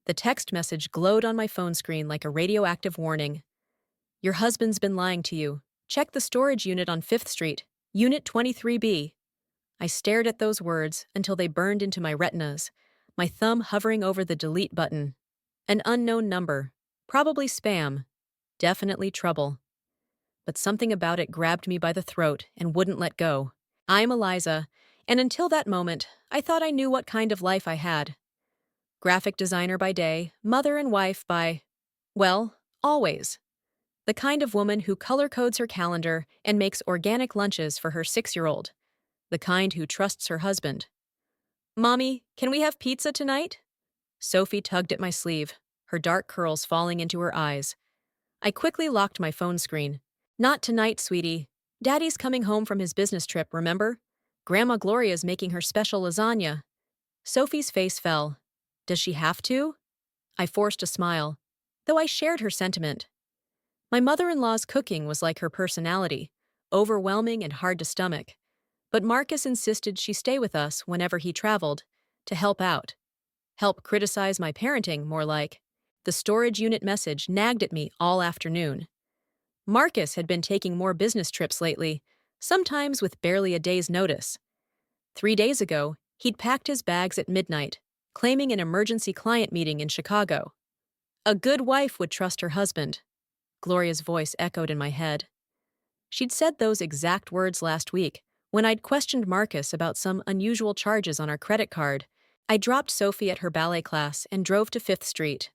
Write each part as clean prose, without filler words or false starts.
The text message glowed on my phone screen like a radioactive warning. Your husband's been lying to you. Check the storage unit on 5th Street, Unit 23B. I stared at those words until they burned into my retinas, my thumb hovering over the delete button. An unknown number. Probably spam. Definitely trouble. But something about it grabbed me by the throat and wouldn't let go. I'm Eliza, and until that moment, I thought I knew what kind of life I had. Graphic designer by day, mother and wife by, well, always. The kind of woman who color codes her calendar and makes organic lunches for her 6-year-old. The kind who trusts her husband. Mommy, can we have pizza tonight? Sophie tugged at my sleeve, her dark curls falling into her eyes. I quickly locked my phone screen. Not tonight, sweetie. Daddy's coming home from his business trip, remember? Grandma Gloria's making her special lasagna. Sophie's face fell. Does she have to? I forced a smile, though I shared her sentiment. My mother-in-law's cooking was like her personality, overwhelming and hard to stomach. But Marcus insisted she stay with us whenever he traveled, to help out. Help criticize my parenting, more like. The storage unit message nagged at me all afternoon. Marcus had been taking more business trips lately, sometimes with barely a day's notice. 3 days ago, he'd packed his bags at midnight, claiming an emergency client meeting in Chicago. A good wife would trust her husband. Gloria's voice echoed in my head. She'd said those exact words last week, when I'd questioned Marcus about some unusual charges on our credit card. I dropped Sophie at her ballet class and drove to 5th Street.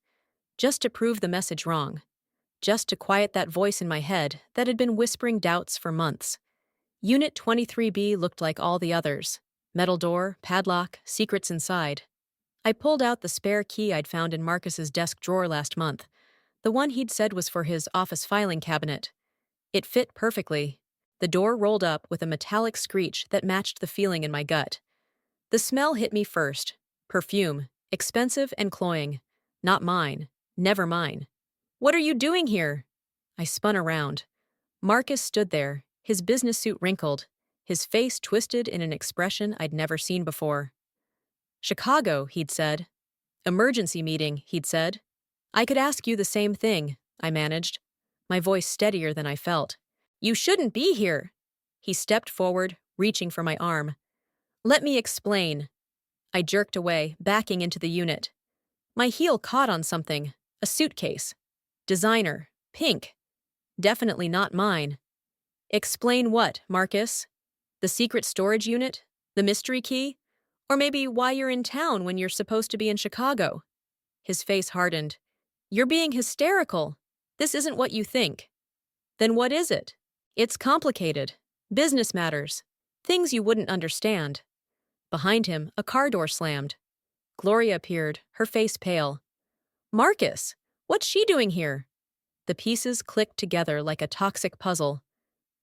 Just to prove the message wrong. Just to quiet that voice in my head that had been whispering doubts for months. Unit 23B looked like all the others. Metal door, padlock, secrets inside. I pulled out the spare key I'd found in Marcus's desk drawer last month, the one he'd said was for his office filing cabinet. It fit perfectly. The door rolled up with a metallic screech that matched the feeling in my gut. The smell hit me first. Perfume, expensive and cloying. Not mine. Never mine. What are you doing here? I spun around. Marcus stood there, his business suit wrinkled, his face twisted in an expression I'd never seen before. Chicago, he'd said. Emergency meeting, he'd said. I could ask you the same thing, I managed, my voice steadier than I felt. You shouldn't be here. He stepped forward, reaching for my arm. Let me explain. I jerked away, backing into the unit. My heel caught on something, a suitcase. Designer, pink. Definitely not mine. Explain what, Marcus? The secret storage unit? The mystery key? Or maybe why you're in town when you're supposed to be in Chicago? His face hardened. You're being hysterical. This isn't what you think. Then what is it? It's complicated. Business matters. Things you wouldn't understand. Behind him, a car door slammed. Gloria appeared, her face pale. Marcus, what's she doing here? The pieces clicked together like a toxic puzzle.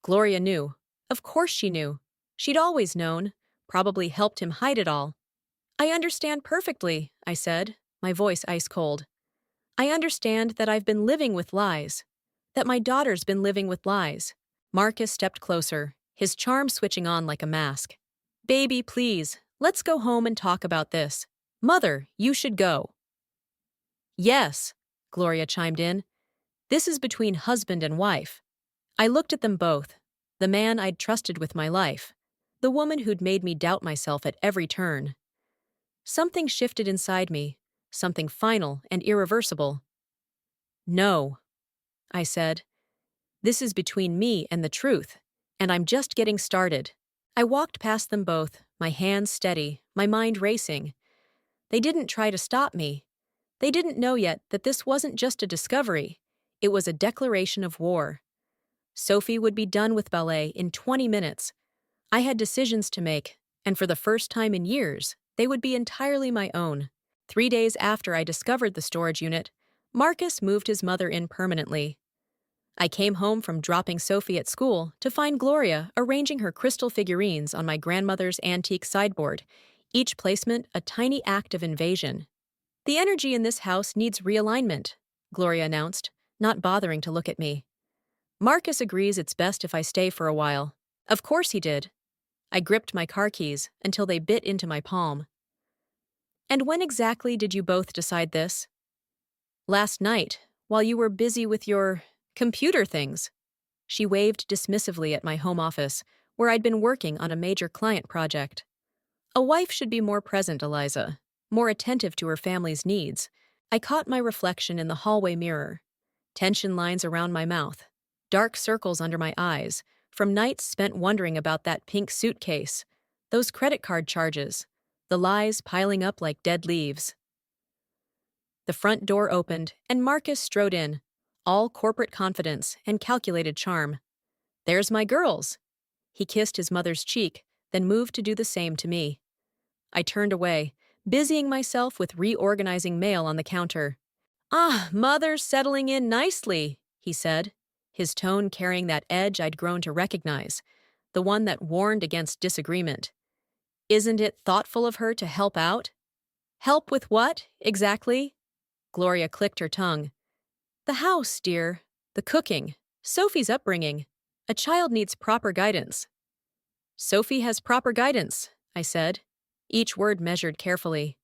Gloria knew. Of course she knew. She'd always known. Probably helped him hide it all. I understand perfectly, I said, my voice ice cold. I understand that I've been living with lies. That my daughter's been living with lies. Marcus stepped closer, his charm switching on like a mask. Baby, please, let's go home and talk about this. Mother, you should go. Yes, Gloria chimed in. This is between husband and wife. I looked at them both, the man I'd trusted with my life, the woman who'd made me doubt myself at every turn. Something shifted inside me, something final and irreversible. No, I said. This is between me and the truth, and I'm just getting started. I walked past them both, my hands steady, my mind racing. They didn't try to stop me. They didn't know yet that this wasn't just a discovery. It was a declaration of war. Sophie would be done with ballet in 20 minutes. I had decisions to make, and for the first time in years, they would be entirely my own. 3 days after I discovered the storage unit, Marcus moved his mother in permanently. I came home from dropping Sophie at school to find Gloria arranging her crystal figurines on my grandmother's antique sideboard, each placement a tiny act of invasion. The energy in this house needs realignment, Gloria announced, not bothering to look at me. Marcus agrees it's best if I stay for a while. Of course he did. I gripped my car keys until they bit into my palm. And when exactly did you both decide this? Last night, while you were busy with your computer things. She waved dismissively at my home office, where I'd been working on a major client project. A wife should be more present, Eliza, more attentive to her family's needs. I caught my reflection in the hallway mirror. Tension lines around my mouth, dark circles under my eyes, from nights spent wondering about that pink suitcase, those credit card charges, the lies piling up like dead leaves. The front door opened, and Marcus strode in, all corporate confidence and calculated charm. "There's my girls." He kissed his mother's cheek, then moved to do the same to me. I turned away, busying myself with reorganizing mail on the counter. "Ah, mother's settling in nicely," he said, his tone carrying that edge I'd grown to recognize, the one that warned against disagreement. "Isn't it thoughtful of her to help out?" "Help with what, exactly?" Gloria clicked her tongue. "The house, dear. The cooking. Sophie's upbringing. A child needs proper guidance." "Sophie has proper guidance," I said, each word measured carefully.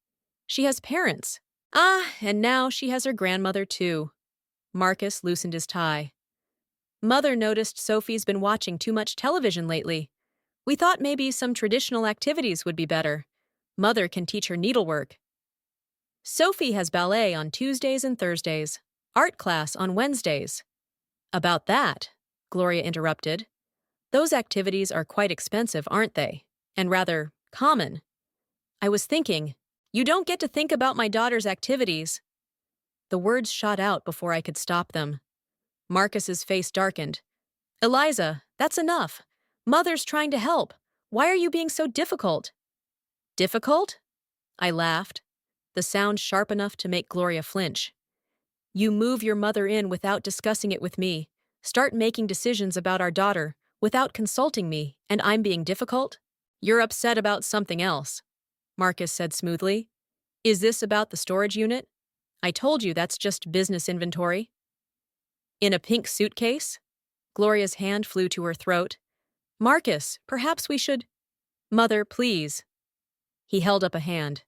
"She has parents. Ah, and now she has her grandmother, too." Marcus loosened his tie. "Mother noticed Sophie's been watching too much television lately. We thought maybe some traditional activities would be better. Mother can teach her needlework. Sophie has ballet on Tuesdays and Thursdays, art class on Wednesdays." "About that," Gloria interrupted, "those activities are quite expensive, aren't they? And rather common." I was thinking, "You don't get to think about my daughter's activities." The words shot out before I could stop them. Marcus's face darkened. "Eliza, that's enough. Mother's trying to help. Why are you being so difficult?" "Difficult?" I laughed, the sound sharp enough to make Gloria flinch. "You move your mother in without discussing it with me, start making decisions about our daughter without consulting me, and I'm being difficult? You're upset about something else," Marcus said smoothly. "Is this about the storage unit? I told you that's just business inventory." "In a pink suitcase?" Gloria's hand flew to her throat. "Marcus, perhaps we should—" "Mother, please." He held up a hand.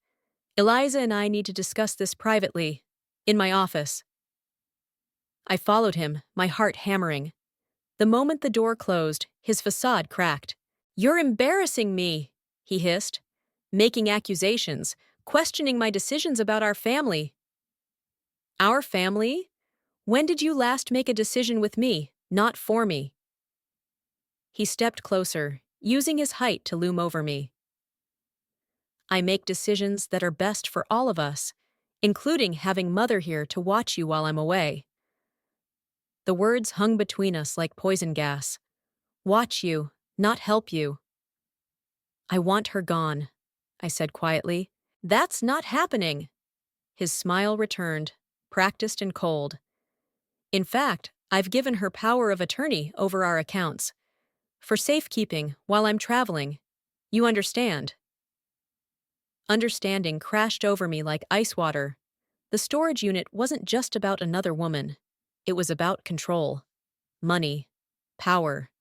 "Eliza and I need to discuss this privately. In my office." I followed him, my heart hammering. The moment the door closed, his facade cracked. "You're embarrassing me," he hissed, making accusations, questioning my decisions about our family. "Our family? When did you last make a decision with me, not for me?" He stepped closer, using his height to loom over me. "I make decisions that are best for all of us, including having Mother here to watch you while I'm away." The words hung between us like poison gas. "Watch you, not help you." "I want her gone," I said quietly. "That's not happening." His smile returned, practiced and cold. "In fact, I've given her power of attorney over our accounts. For safekeeping while I'm traveling. You understand?" Understanding crashed over me like ice water. The storage unit wasn't just about another woman. It was about control, money, power.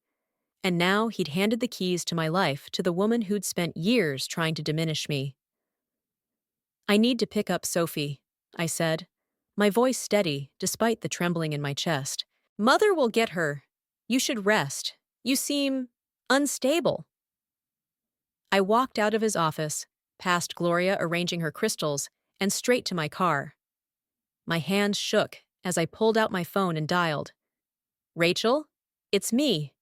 And now he'd handed the keys to my life to the woman who'd spent years trying to diminish me. "I need to pick up Sophie," I said, my voice steady despite the trembling in my chest. "Mother will get her. You should rest. You seem unstable." I walked out of his office, past Gloria arranging her crystals, and straight to my car. My hands shook as I pulled out my phone and dialed. "Rachel? It's me.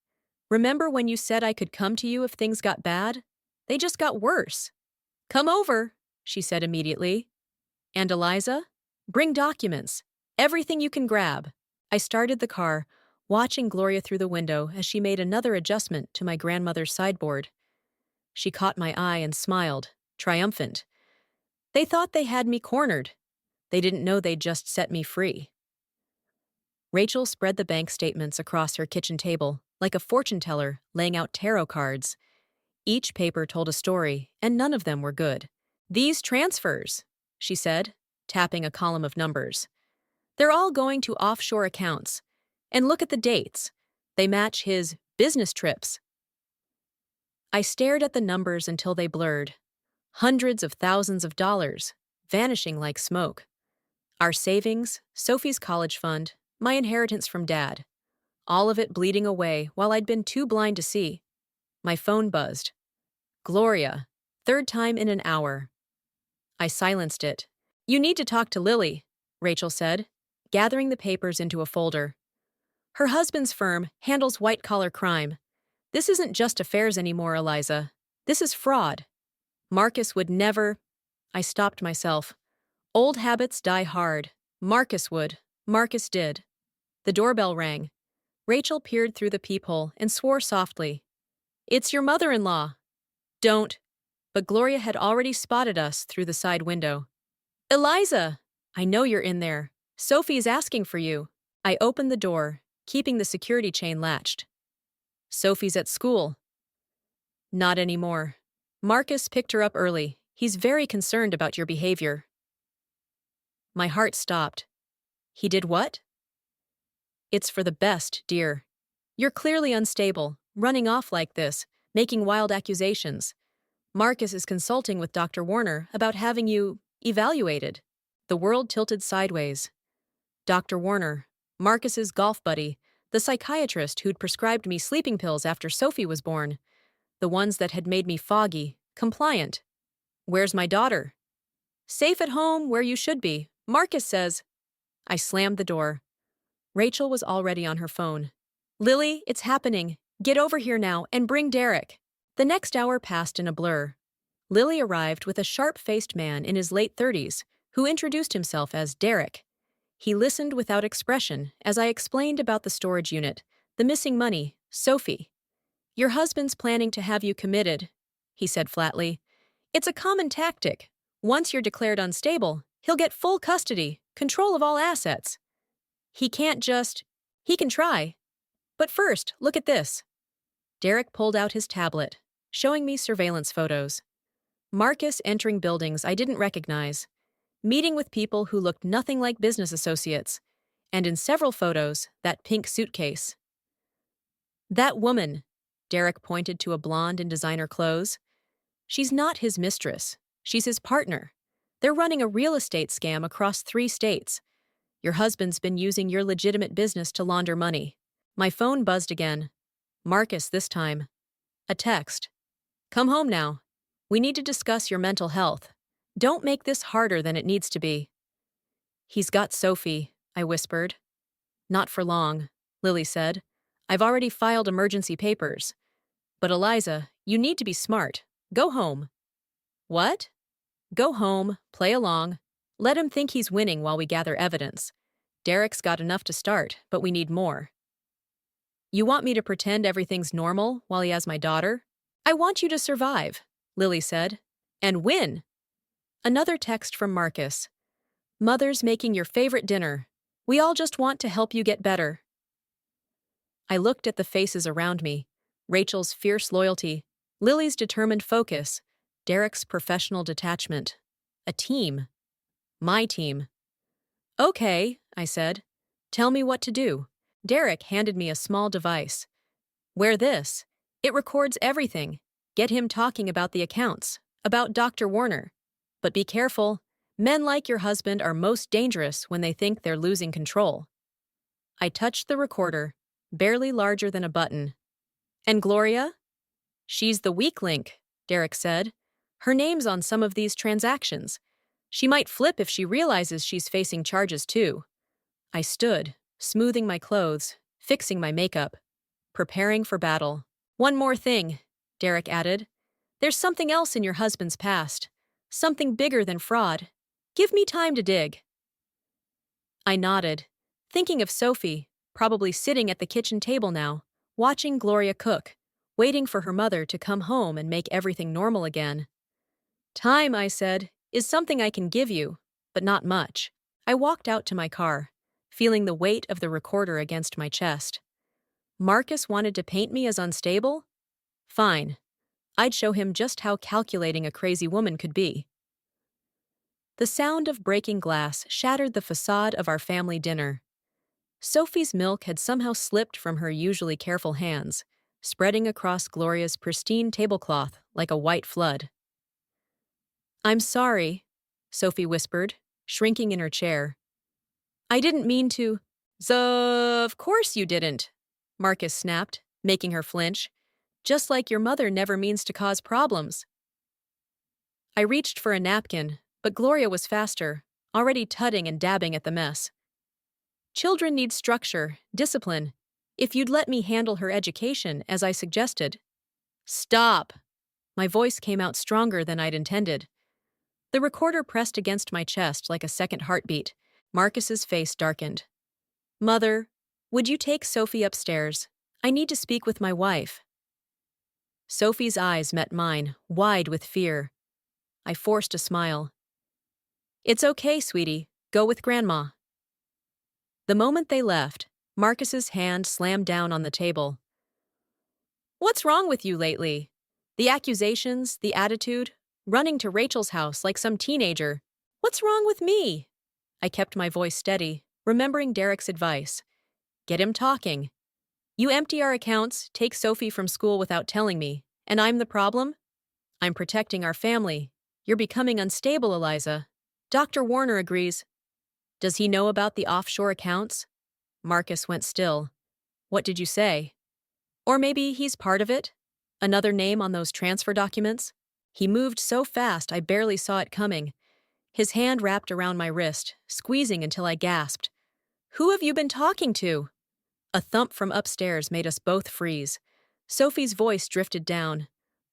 Remember when you said I could come to you if things got bad? They just got worse." "Come over," she said immediately. "And Eliza? Bring documents. Everything you can grab." I started the car, watching Gloria through the window as she made another adjustment to my grandmother's sideboard. She caught my eye and smiled, triumphant. They thought they had me cornered. They didn't know they'd just set me free. Rachel spread the bank statements across her kitchen table, like a fortune teller laying out tarot cards. Each paper told a story, and none of them were good. "These transfers," she said, tapping a column of numbers. "They're all going to offshore accounts. And look at the dates. They match his business trips." I stared at the numbers until they blurred. Hundreds of thousands of dollars, vanishing like smoke. Our savings, Sophie's college fund, my inheritance from Dad. All of it bleeding away while I'd been too blind to see. My phone buzzed. Gloria. Third time in an hour. I silenced it. You need to talk to Lily, Rachel said, gathering the papers into a folder. Her husband's firm handles white-collar crime. This isn't just affairs anymore, Eliza. This is fraud. Marcus would never. I stopped myself. Old habits die hard. Marcus would. Marcus did. The doorbell rang. Rachel peered through the peephole and swore softly. It's your mother-in-law. Don't. But Gloria had already spotted us through the side window. Eliza! I know you're in there. Sophie's asking for you. I opened the door, keeping the security chain latched. Sophie's at school. Not anymore. Marcus picked her up early. He's very concerned about your behavior. My heart stopped. He did what? It's for the best, dear. You're clearly unstable, running off like this, making wild accusations. Marcus is consulting with Dr. Warner about having you evaluated. The world tilted sideways. Dr. Warner, Marcus's golf buddy, the psychiatrist who'd prescribed me sleeping pills after Sophie was born, the ones that had made me foggy, compliant. Where's my daughter? Safe at home, where you should be, Marcus says. I slammed the door. Rachel was already on her phone. Lily, it's happening. Get over here now and bring Derek. The next hour passed in a blur. Lily arrived with a sharp-faced man in his late 30s who introduced himself as Derek. He listened without expression as I explained about the storage unit, the missing money, Sophie. Your husband's planning to have you committed, he said flatly. It's a common tactic. Once you're declared unstable, he'll get full custody, control of all assets. He can't just. He can try. But first, look at this. Derek pulled out his tablet, showing me surveillance photos. Marcus entering buildings I didn't recognize, meeting with people who looked nothing like business associates, and in several photos, that pink suitcase. That woman, Derek pointed to a blonde in designer clothes. She's not his mistress. She's his partner. They're running a real estate scam across 3 states. Your husband's been using your legitimate business to launder money. My phone buzzed again. Marcus this time. A text. Come home now. We need to discuss your mental health. Don't make this harder than it needs to be. He's got Sophie, I whispered. Not for long, Lily said. I've already filed emergency papers. But Eliza, you need to be smart. Go home. What? Go home, play along. Let him think he's winning while we gather evidence. Derek's got enough to start, but we need more. You want me to pretend everything's normal while he has my daughter? I want you to survive, Lily said. And win. Another text from Marcus. Mother's making your favorite dinner. We all just want to help you get better. I looked at the faces around me. Rachel's fierce loyalty, Lily's determined focus, Derek's professional detachment. A team. My team. Okay, I said. Tell me what to do. Derek handed me a small device. Wear this. It records everything. Get him talking about the accounts, about Dr. Warner. But be careful. Men like your husband are most dangerous when they think they're losing control. I touched the recorder, barely larger than a button. And Gloria? She's the weak link, Derek said. Her name's on some of these transactions. She might flip if she realizes she's facing charges too. I stood, smoothing my clothes, fixing my makeup, preparing for battle. One more thing, Derek added. There's something else in your husband's past. Something bigger than fraud. Give me time to dig. I nodded, thinking of Sophie, probably sitting at the kitchen table now, watching Gloria cook, waiting for her mother to come home and make everything normal again. Time, I said, is something I can give you, but not much. I walked out to my car, feeling the weight of the recorder against my chest. Marcus wanted to paint me as unstable? Fine. I'd show him just how calculating a crazy woman could be. The sound of breaking glass shattered the facade of our family dinner. Sophie's milk had somehow slipped from her usually careful hands, spreading across Gloria's pristine tablecloth like a white flood. I'm sorry, Sophie whispered, shrinking in her chair. I didn't mean to. Of course you didn't, Marcus snapped, making her flinch. Just like your mother never means to cause problems. I reached for a napkin, but Gloria was faster, already tutting and dabbing at the mess. Children need structure, discipline. If you'd let me handle her education, as I suggested. Stop! My voice came out stronger than I'd intended. The recorder pressed against my chest like a second heartbeat. Marcus's face darkened. Mother, would you take Sophie upstairs? I need to speak with my wife. Sophie's eyes met mine, wide with fear. I forced a smile. It's okay, sweetie. Go with Grandma. The moment they left, Marcus's hand slammed down on the table. What's wrong with you lately? The accusations, the attitude, running to Rachel's house like some teenager. What's wrong with me? I kept my voice steady, remembering Derek's advice. Get him talking. You empty our accounts, take Sophie from school without telling me, and I'm the problem? I'm protecting our family. You're becoming unstable, Eliza. Dr. Warner agrees. Does he know about the offshore accounts? Marcus went still. What did you say? Or maybe he's part of it? Another name on those transfer documents? He moved so fast I barely saw it coming. His hand wrapped around my wrist, squeezing until I gasped. Who have you been talking to? A thump from upstairs made us both freeze. Sophie's voice drifted down.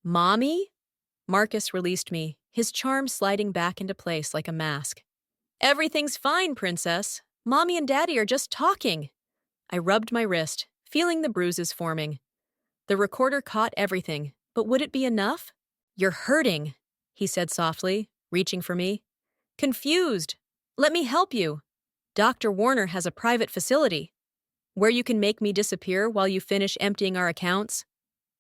Mommy? Marcus released me, his charm sliding back into place like a mask. Everything's fine, Princess. Mommy and Daddy are just talking. I rubbed my wrist, feeling the bruises forming. The recorder caught everything, but would it be enough? You're hurting, he said softly, reaching for me. Confused. Let me help you. Dr. Warner has a private facility where you can make me disappear while you finish emptying our accounts.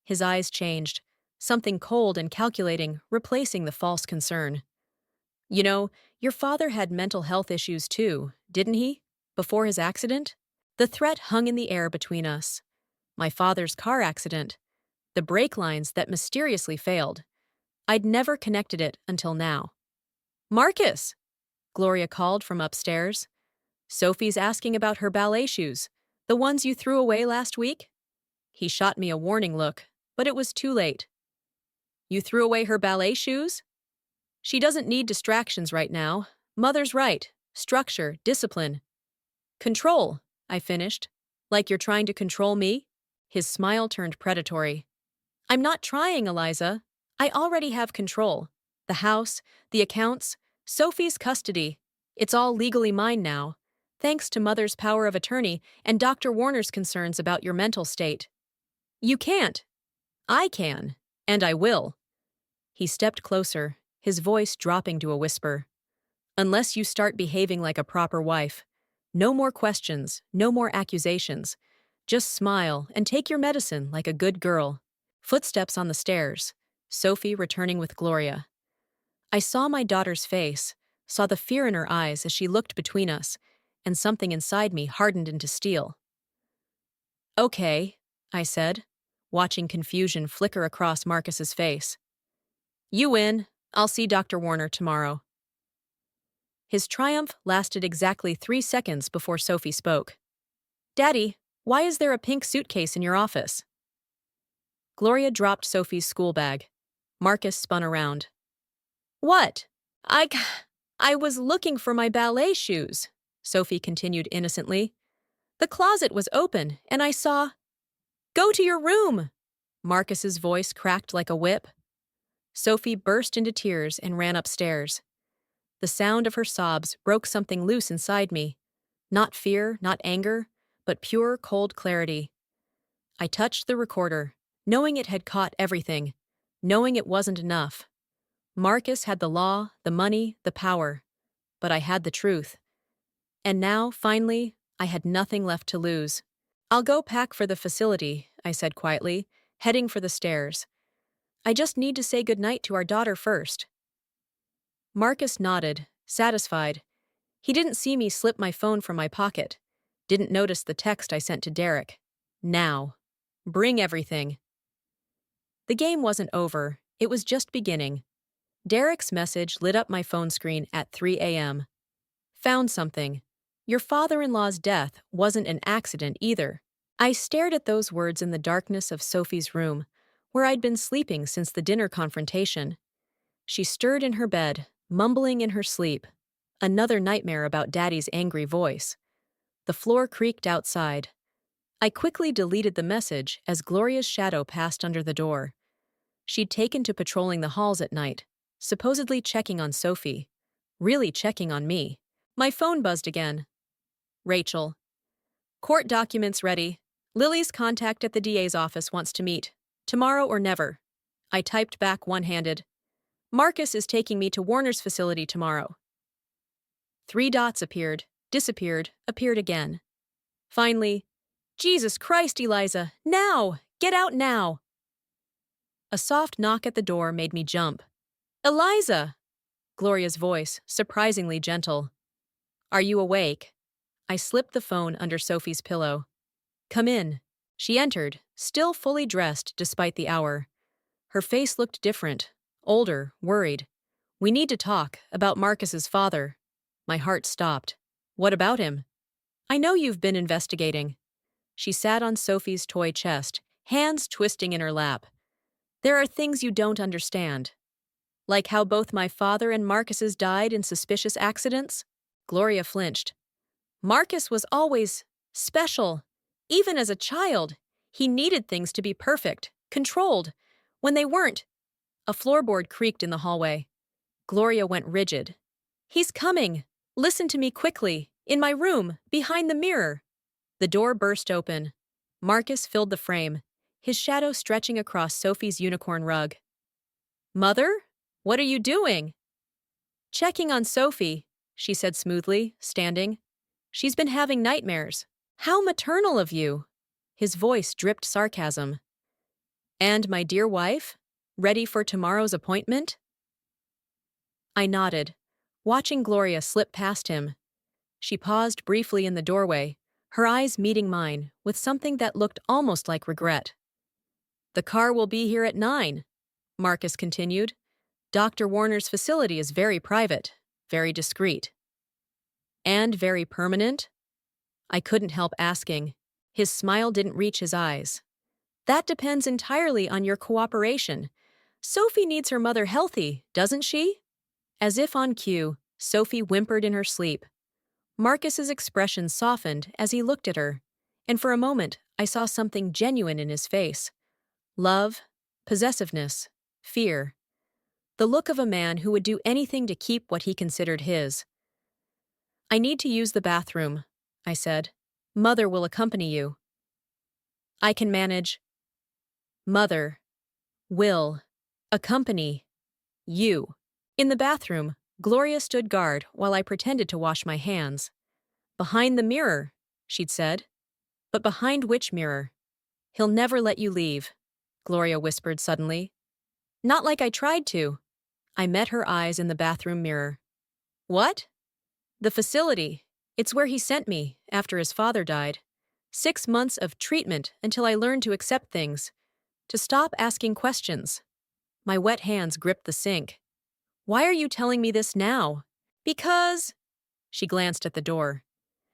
His eyes changed, something cold and calculating, replacing the false concern. You know, your father had mental health issues too, didn't he? Before his accident? The threat hung in the air between us. My father's car accident. The brake lines that mysteriously failed. I'd never connected it until now. Marcus! Gloria called from upstairs. Sophie's asking about her ballet shoes, the ones you threw away last week? He shot me a warning look, but it was too late. You threw away her ballet shoes? She doesn't need distractions right now. Mother's right. Structure, discipline. Control, I finished. Like you're trying to control me? His smile turned predatory. I'm not trying, Eliza. I already have control. The house, the accounts, Sophie's custody. It's all legally mine now, thanks to Mother's power of attorney and Dr. Warner's concerns about your mental state. You can't. I can, and I will. He stepped closer, his voice dropping to a whisper. Unless you start behaving like a proper wife. No more questions, no more accusations. Just smile and take your medicine like a good girl. Footsteps on the stairs. Sophie returning with Gloria. I saw my daughter's face, saw the fear in her eyes as she looked between us, and something inside me hardened into steel. Okay, I said, watching confusion flicker across Marcus's face. You win. I'll see Dr. Warner tomorrow. His triumph lasted exactly 3 seconds before Sophie spoke. Daddy, why is there a pink suitcase in your office? Gloria dropped Sophie's school bag. Marcus spun around. What? I was looking for my ballet shoes, Sophie continued innocently. The closet was open, and I saw... Go to your room! Marcus's voice cracked like a whip. Sophie burst into tears and ran upstairs. The sound of her sobs broke something loose inside me. Not fear, not anger, but pure, cold clarity. I touched the recorder, knowing it had caught everything, knowing it wasn't enough. Marcus had the law, the money, the power, but I had the truth. And now, finally, I had nothing left to lose. I'll go pack for the facility, I said quietly, heading for the stairs. I just need to say goodnight to our daughter first. Marcus nodded, satisfied. He didn't see me slip my phone from my pocket. Didn't notice the text I sent to Derek. Now. Bring everything. The game wasn't over. It was just beginning. Derek's message lit up my phone screen at 3 a.m. Found something. Your father-in-law's death wasn't an accident either. I stared at those words in the darkness of Sophie's room, where I'd been sleeping since the dinner confrontation. She stirred in her bed, mumbling in her sleep. Another nightmare about Daddy's angry voice. The floor creaked outside. I quickly deleted the message as Gloria's shadow passed under the door. She'd taken to patrolling the halls at night, supposedly checking on Sophie. Really checking on me. My phone buzzed again. Rachel. Court documents ready. Lily's contact at the DA's office wants to meet. Tomorrow or never. I typed back one-handed. Marcus is taking me to Warner's facility tomorrow. 3 dots appeared, disappeared, appeared again. Finally, Jesus Christ, Eliza, now! Get out now! A soft knock at the door made me jump. Eliza! Gloria's voice, surprisingly gentle. Are you awake? I slipped the phone under Sophie's pillow. Come in. She entered, still fully dressed despite the hour. Her face looked different, older, worried. We need to talk about Marcus's father. My heart stopped. What about him? I know you've been investigating. She sat on Sophie's toy chest, hands twisting in her lap. There are things you don't understand. Like how both my father and Marcus's died in suspicious accidents? Gloria flinched. Marcus was always special. Even as a child, he needed things to be perfect, controlled. When they weren't, a floorboard creaked in the hallway. Gloria went rigid. He's coming. Listen to me quickly. In my room, behind the mirror. The door burst open. Marcus filled the frame, his shadow stretching across Sophie's unicorn rug. Mother? What are you doing? Checking on Sophie, she said smoothly, standing. She's been having nightmares. How maternal of you. His voice dripped sarcasm. And my dear wife? Ready for tomorrow's appointment? I nodded, watching Gloria slip past him. She paused briefly in the doorway, her eyes meeting mine with something that looked almost like regret. The car will be here at 9, Marcus continued. Dr. Warner's facility is very private, very discreet. And very permanent? I couldn't help asking. His smile didn't reach his eyes. That depends entirely on your cooperation. Sophie needs her mother healthy, doesn't she? As if on cue, Sophie whimpered in her sleep. Marcus's expression softened as he looked at her, and for a moment I saw something genuine in his face. Love, possessiveness, fear. The look of a man who would do anything to keep what he considered his. I need to use the bathroom, I said. Mother will accompany you. I can manage. Mother will accompany you. In the bathroom, Gloria stood guard while I pretended to wash my hands. Behind the mirror, she'd said. But behind which mirror? He'll never let you leave, Gloria whispered suddenly. Not like I tried to. I met her eyes in the bathroom mirror. What? The facility. It's where he sent me after his father died. 6 months of treatment until I learned to accept things, to stop asking questions. My wet hands gripped the sink. Why are you telling me this now? Because, she glanced at the door.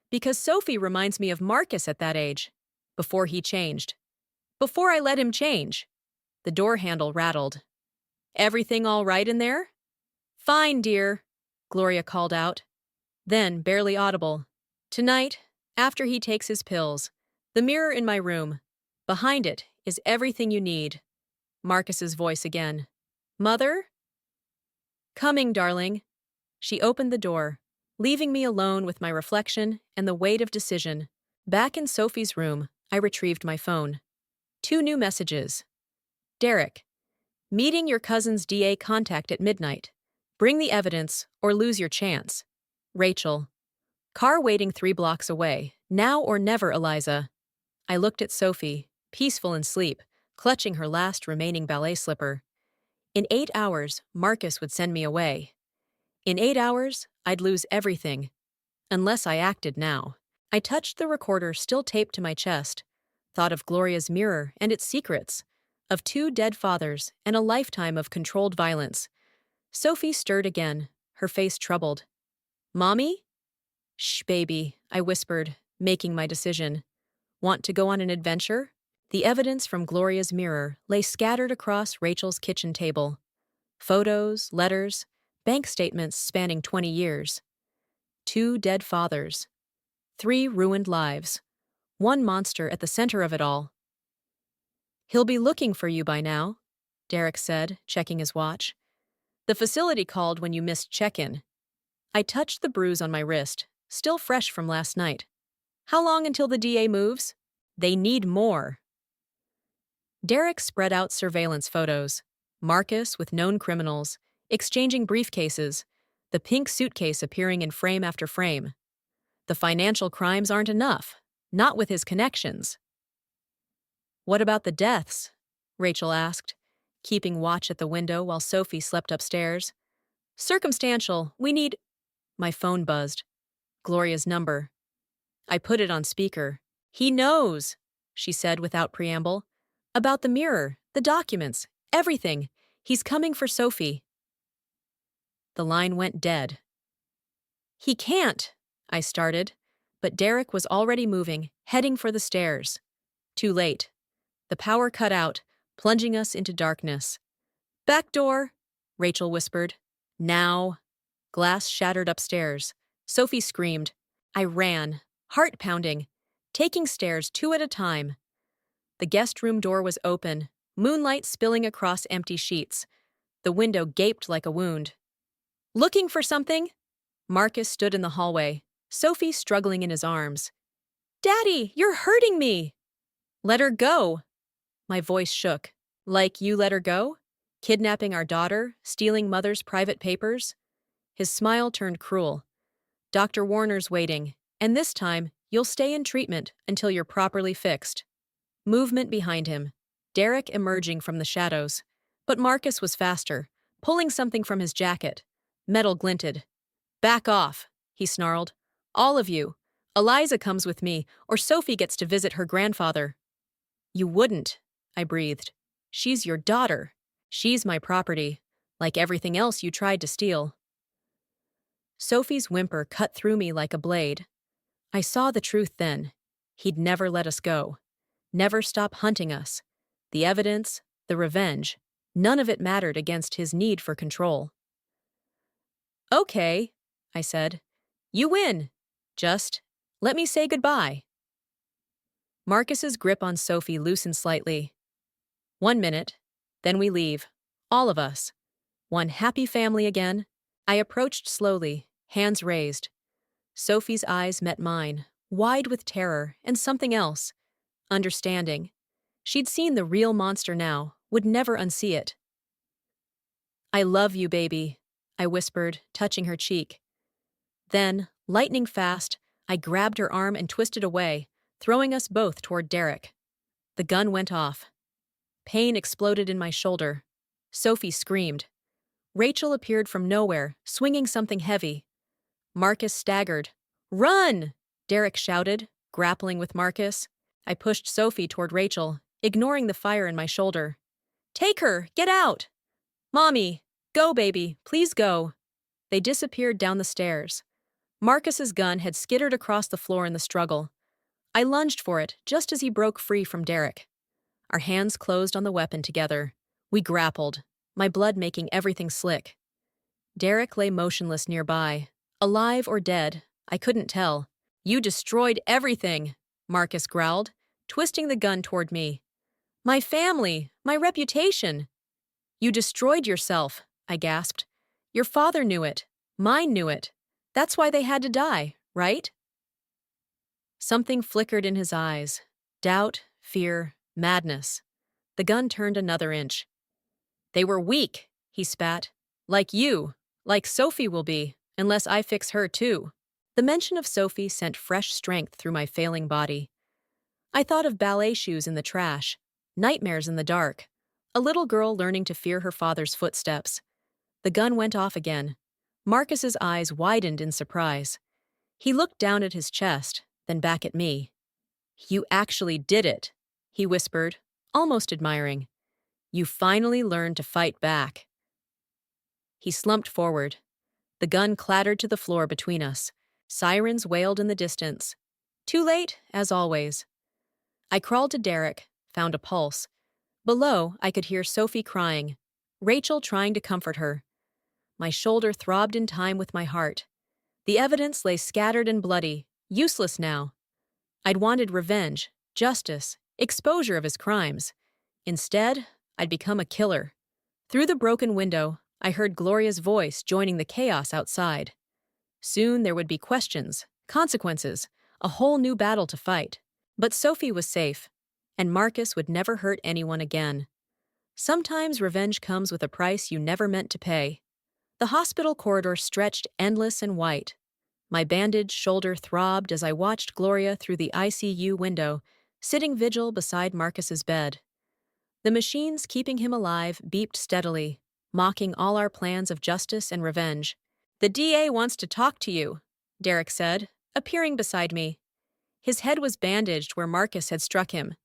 Because Sophie reminds me of Marcus at that age. Before he changed. Before I let him change. The door handle rattled. Everything all right in there? Fine, dear, Gloria called out. Then, barely audible. Tonight, after he takes his pills, the mirror in my room. Behind it is everything you need. Marcus's voice again. Mother? Coming, darling. She opened the door, leaving me alone with my reflection and the weight of decision. Back in Sophie's room, I retrieved my phone. 2 new messages. Derek. Meeting your cousin's DA contact at midnight. Bring the evidence or lose your chance. Rachel. Car waiting 3 blocks away. Now or never, Eliza. I looked at Sophie, peaceful in sleep, clutching her last remaining ballet slipper. In 8 hours, Marcus would send me away. In 8 hours, I'd lose everything. Unless I acted now. I touched the recorder still taped to my chest, thought of Gloria's mirror and its secrets, of 2 dead fathers and a lifetime of controlled violence. Sophie stirred again, her face troubled. Mommy? Shh, baby, I whispered, making my decision. Want to go on an adventure? The evidence from Gloria's mirror lay scattered across Rachel's kitchen table. Photos, letters, bank statements spanning 20 years. 2 dead fathers. 3 ruined lives. One monster at the center of it all. He'll be looking for you by now, Derek said, checking his watch. The facility called when you missed check-in. I touched the bruise on my wrist, still fresh from last night. How long until the DA moves? They need more. Derek spread out surveillance photos. Marcus with known criminals, exchanging briefcases, the pink suitcase appearing in frame after frame. The financial crimes aren't enough, not with his connections. What about the deaths? Rachel asked, keeping watch at the window while Sophie slept upstairs. Circumstantial, we need… My phone buzzed. Gloria's number. I put it on speaker. He knows, she said without preamble. About the mirror, the documents, everything. He's coming for Sophie. The line went dead. He can't, I started, but Derek was already moving, heading for the stairs. Too late. The power cut out, plunging us into darkness. Back door, Rachel whispered. Now. Glass shattered upstairs. Sophie screamed. I ran, heart pounding, taking stairs 2 at a time. The guest room door was open, moonlight spilling across empty sheets. The window gaped like a wound. Looking for something? Marcus stood in the hallway, Sophie struggling in his arms. Daddy, you're hurting me! Let her go! My voice shook. Like you let her go? Kidnapping our daughter, stealing mother's private papers? His smile turned cruel. Dr. Warner's waiting, and this time, you'll stay in treatment until you're properly fixed. Movement behind him. Derek emerging from the shadows. But Marcus was faster, pulling something from his jacket. Metal glinted. Back off, he snarled. All of you. Eliza comes with me, or Sophie gets to visit her grandfather. You wouldn't, I breathed. She's your daughter. She's my property, like everything else you tried to steal. Sophie's whimper cut through me like a blade. I saw the truth then. He'd never let us go. Never stop hunting us. The evidence, the revenge, none of it mattered against his need for control. Okay, I said. You win. Just let me say goodbye. Marcus's grip on Sophie loosened slightly. 1 minute, then we leave. All of us. One happy family again. I approached slowly, hands raised. Sophie's eyes met mine, wide with terror and something else. Understanding. She'd seen the real monster now, would never unsee it. I love you, baby, I whispered, touching her cheek. Then, lightning fast, I grabbed her arm and twisted away, throwing us both toward Derek. The gun went off. Pain exploded in my shoulder. Sophie screamed. Rachel appeared from nowhere, swinging something heavy. Marcus staggered. Run! Derek shouted, grappling with Marcus. I pushed Sophie toward Rachel, ignoring the fire in my shoulder. Take her! Get out! Mommy! Go, baby! Please go! They disappeared down the stairs. Marcus's gun had skittered across the floor in the struggle. I lunged for it just as he broke free from Derek. Our hands closed on the weapon together. We grappled, my blood making everything slick. Derek lay motionless nearby, alive or dead, I couldn't tell. You destroyed everything, Marcus growled, twisting the gun toward me. My family, my reputation. You destroyed yourself, I gasped. Your father knew it. Mine knew it. That's why they had to die, right? Something flickered in his eyes. Doubt, fear, madness. The gun turned another inch. They were weak, he spat. Like you, like Sophie will be, unless I fix her too. The mention of Sophie sent fresh strength through my failing body. I thought of ballet shoes in the trash, nightmares in the dark, a little girl learning to fear her father's footsteps. The gun went off again. Marcus's eyes widened in surprise. He looked down at his chest, then back at me. You actually did it, he whispered, almost admiring. You finally learned to fight back. He slumped forward. The gun clattered to the floor between us. Sirens wailed in the distance. Too late, as always. I crawled to Derek, found a pulse. Below, I could hear Sophie crying, Rachel trying to comfort her. My shoulder throbbed in time with my heart. The evidence lay scattered and bloody, useless now. I'd wanted revenge, justice, exposure of his crimes. Instead, I'd become a killer. Through the broken window, I heard Gloria's voice joining the chaos outside. Soon there would be questions, consequences, a whole new battle to fight. But Sophie was safe, and Marcus would never hurt anyone again. Sometimes revenge comes with a price you never meant to pay. The hospital corridor stretched endless and white. My bandaged shoulder throbbed as I watched Gloria through the ICU window, sitting vigil beside Marcus's bed. The machines keeping him alive beeped steadily, mocking all our plans of justice and revenge. "The DA wants to talk to you," Derek said, appearing beside me. His head was bandaged where Marcus had struck him.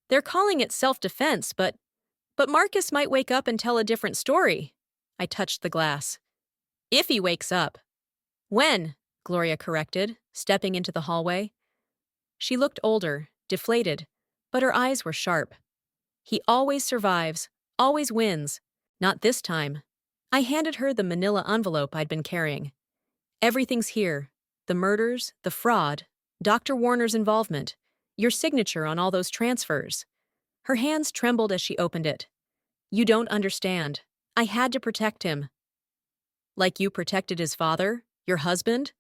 "They're calling it self-defense, but Marcus might wake up and tell a different story." I touched the glass. "If he wakes up." "When?" Gloria corrected, stepping into the hallway. She looked older, deflated, but her eyes were sharp. "He always survives, always wins. Not this time." I handed her the manila envelope I'd been carrying. "Everything's here. The murders, the fraud, Dr. Warner's involvement, your signature on all those transfers." Her hands trembled as she opened it. "You don't understand. I had to protect him." "Like you protected his father, your husband?"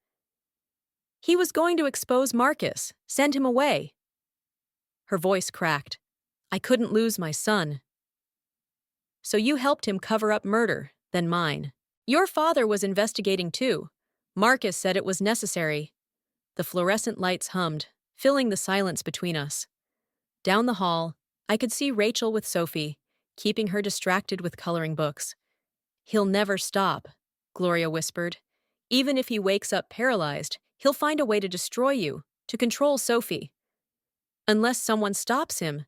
"He was going to expose Marcus, send him away." Her voice cracked. "I couldn't lose my son." "So you helped him cover up murder, then mine. Your father was investigating too. Marcus said it was necessary." The fluorescent lights hummed, filling the silence between us. Down the hall, I could see Rachel with Sophie, keeping her distracted with coloring books. "He'll never stop," Gloria whispered. "Even if he wakes up paralyzed, he'll find a way to destroy you, to control Sophie. Unless someone stops him."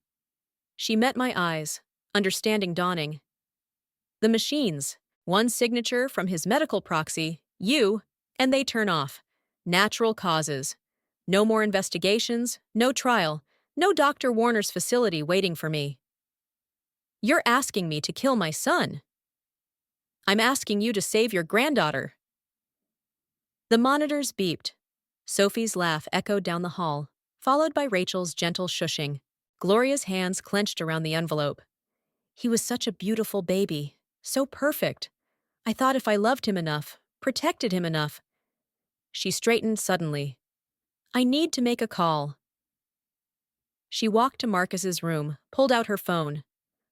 She met my eyes, understanding dawning. "The machines, one signature from his medical proxy, you, and they turn off. Natural causes. No more investigations, no trial, no Dr. Warner's facility waiting for me." "You're asking me to kill my son." "I'm asking you to save your granddaughter." The monitors beeped. Sophie's laugh echoed down the hall, followed by Rachel's gentle shushing. Gloria's hands clenched around the envelope. "He was such a beautiful baby, so perfect. I thought if I loved him enough, protected him enough." She straightened suddenly. "I need to make a call." She walked to Marcus's room, pulled out her phone.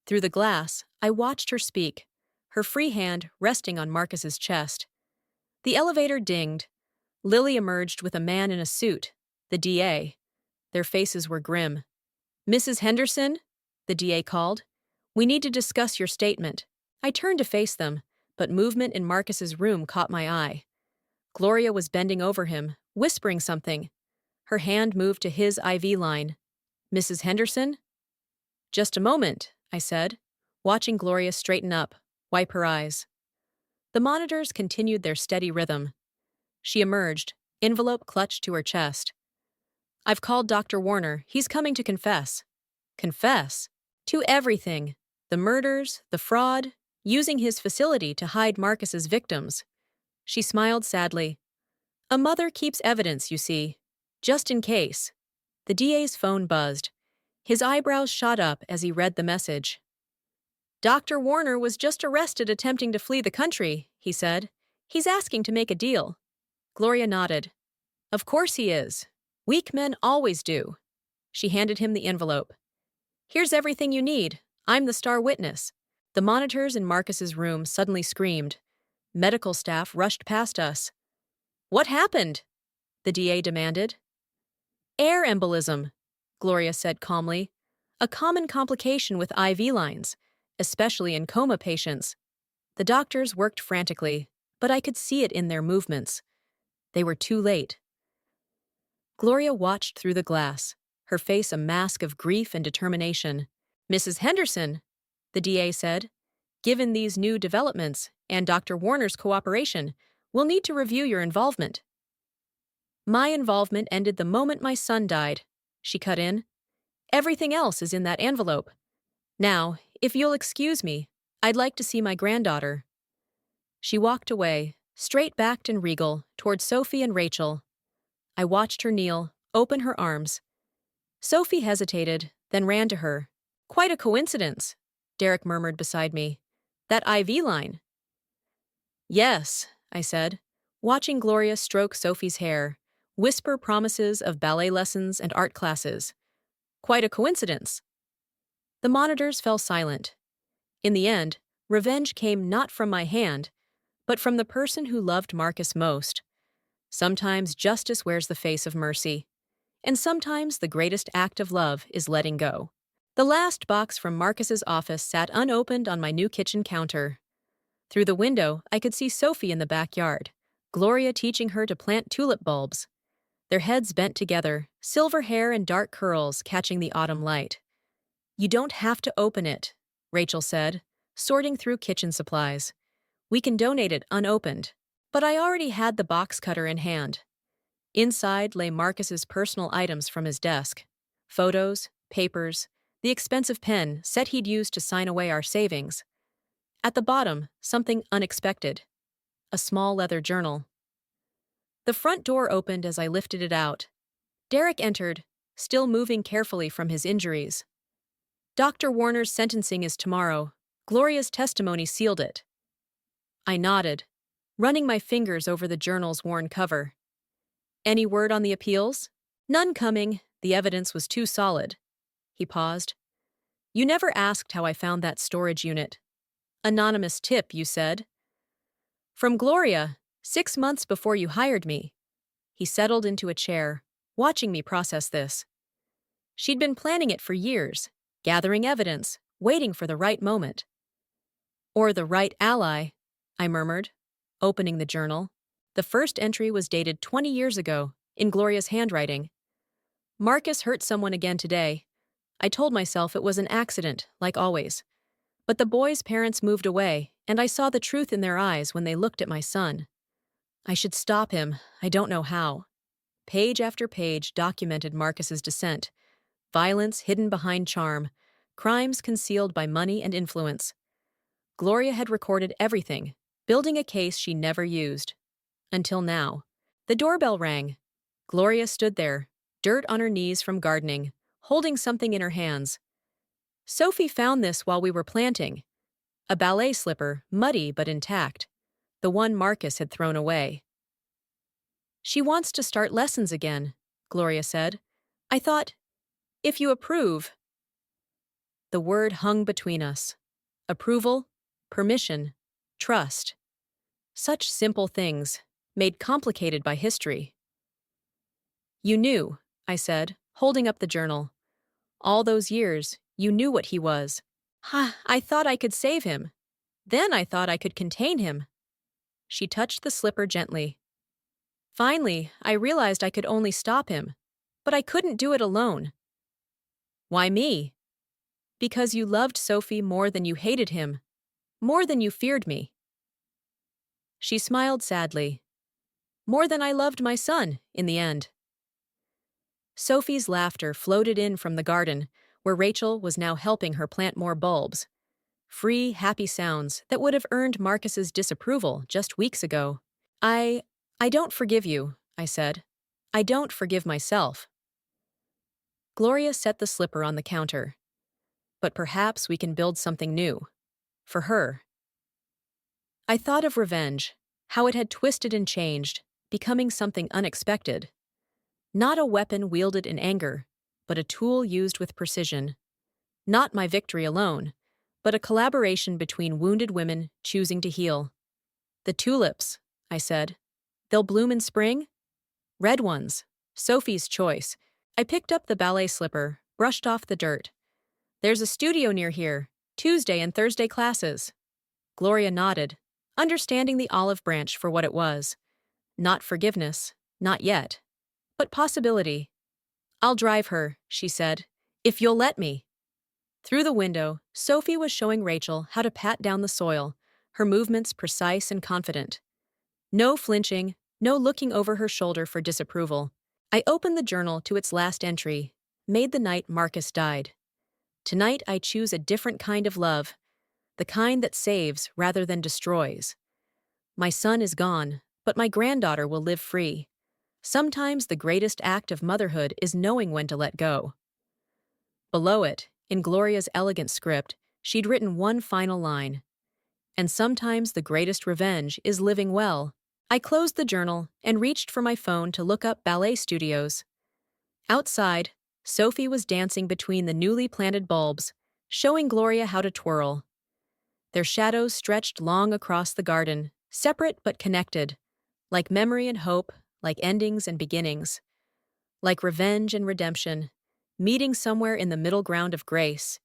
Through the glass, I watched her speak, her free hand resting on Marcus's chest. The elevator dinged. Lily emerged with a man in a suit, the DA. Their faces were grim. "Mrs. Henderson?" the DA called. "We need to discuss your statement." I turned to face them, but movement in Marcus's room caught my eye. Gloria was bending over him, whispering something. Her hand moved to his IV line. "Mrs. Henderson?" "Just a moment," I said, watching Gloria straighten up, wipe her eyes. The monitors continued their steady rhythm. She emerged, envelope clutched to her chest. "I've called Dr. Warner. He's coming to confess." "Confess?" "To everything. The murders, the fraud, using his facility to hide Marcus's victims." She smiled sadly. "A mother keeps evidence, you see. Just in case." The DA's phone buzzed. His eyebrows shot up as he read the message. "Dr. Warner was just arrested attempting to flee the country," he said. "He's asking to make a deal." Gloria nodded. "Of course he is. Weak men always do." She handed him the envelope. "Here's everything you need. I'm the star witness." The monitors in Marcus's room suddenly screamed. Medical staff rushed past us. "What happened?" the DA demanded. "Air embolism," Gloria said calmly. "A common complication with IV lines, especially in coma patients." The doctors worked frantically, but I could see it in their movements. They were too late. Gloria watched through the glass, her face a mask of grief and determination. "Mrs. Henderson," the DA said, "given these new developments and Dr. Warner's cooperation, we'll need to review your involvement." My involvement ended the moment my son died, she cut in. Everything else is in that envelope. Now, if you'll excuse me, I'd like to see my granddaughter. She walked away, straight-backed and regal, toward Sophie and Rachel. I watched her kneel, open her arms. Sophie hesitated, then ran to her. Quite a coincidence, Derek murmured beside me. That IV line. Yes, I said, watching Gloria stroke Sophie's hair, whisper promises of ballet lessons and art classes. Quite a coincidence. The monitors fell silent. In the end, revenge came not from my hand, but from the person who loved Marcus most. Sometimes justice wears the face of mercy, and sometimes the greatest act of love is letting go. The last box from Marcus's office sat unopened on my new kitchen counter. Through the window, I could see Sophie in the backyard, Gloria teaching her to plant tulip bulbs. Their heads bent together, silver hair and dark curls catching the autumn light. You don't have to open it, Rachel said, sorting through kitchen supplies. We can donate it unopened. But I already had the box cutter in hand. Inside lay Marcus's personal items from his desk. Photos, papers, the expensive pen set he'd used to sign away our savings. At the bottom, something unexpected. A small leather journal. The front door opened as I lifted it out. Derek entered, still moving carefully from his injuries. Dr. Warner's sentencing is tomorrow. Gloria's testimony sealed it. I nodded, running my fingers over the journal's worn cover. Any word on the appeals? None coming. The evidence was too solid. He paused. You never asked how I found that storage unit. Anonymous tip, you said. From Gloria, 6 months before you hired me. He settled into a chair, watching me process this. She'd been planning it for years, gathering evidence, waiting for the right moment. Or the right ally, I murmured, opening the journal. The first entry was dated 20 years ago, in Gloria's handwriting. Marcus hurt someone again today. I told myself it was an accident, like always. But the boy's parents moved away, and I saw the truth in their eyes when they looked at my son. I should stop him, I don't know how. Page after page documented Marcus's descent. Violence hidden behind charm, crimes concealed by money and influence. Gloria had recorded everything, building a case she never used. Until now. The doorbell rang. Gloria stood there, dirt on her knees from gardening, holding something in her hands. Sophie found this while we were planting. A ballet slipper, muddy but intact. The one Marcus had thrown away. She wants to start lessons again, Gloria said. I thought, if you approve. The word hung between us. Approval, permission, trust. Such simple things, made complicated by history. You knew, I said, holding up the journal. All those years, you knew what he was. I thought I could save him. Then I thought I could contain him. She touched the slipper gently. Finally, I realized I could only stop him, but I couldn't do it alone. Why me? Because you loved Sophie more than you hated him, more than you feared me. She smiled sadly. More than I loved my son, in the end. Sophie's laughter floated in from the garden, where Rachel was now helping her plant more bulbs. Free, happy sounds that would have earned Marcus's disapproval just weeks ago. I don't forgive you, I said. I don't forgive myself. Gloria set the slipper on the counter. But perhaps we can build something new. For her. I thought of revenge, how it had twisted and changed, becoming something unexpected. Not a weapon wielded in anger, but a tool used with precision. Not my victory alone, but a collaboration between wounded women choosing to heal. The tulips, I said. They'll bloom in spring? Red ones. Sophie's choice. I picked up the ballet slipper, brushed off the dirt. There's a studio near here, Tuesday and Thursday classes. Gloria nodded, understanding the olive branch for what it was. Not forgiveness, not yet. But possibility. I'll drive her, she said, if you'll let me. Through the window, Sophie was showing Rachel how to pat down the soil, her movements precise and confident. No flinching, No looking over her shoulder for disapproval. I opened the journal to its last entry. Made the night Marcus died. Tonight I choose a different kind of love, the kind that saves rather than destroys. My son is gone, but my granddaughter will live free. Sometimes the greatest act of motherhood is knowing when to let go. Below it, in Gloria's elegant script, she'd written one final line. And sometimes the greatest revenge is living well. I closed the journal and reached for my phone to look up ballet studios. Outside, Sophie was dancing between the newly planted bulbs, showing Gloria how to twirl. Their shadows stretched long across the garden, separate but connected, like memory and hope, like endings and beginnings, like revenge and redemption, meeting somewhere in the middle ground of grace.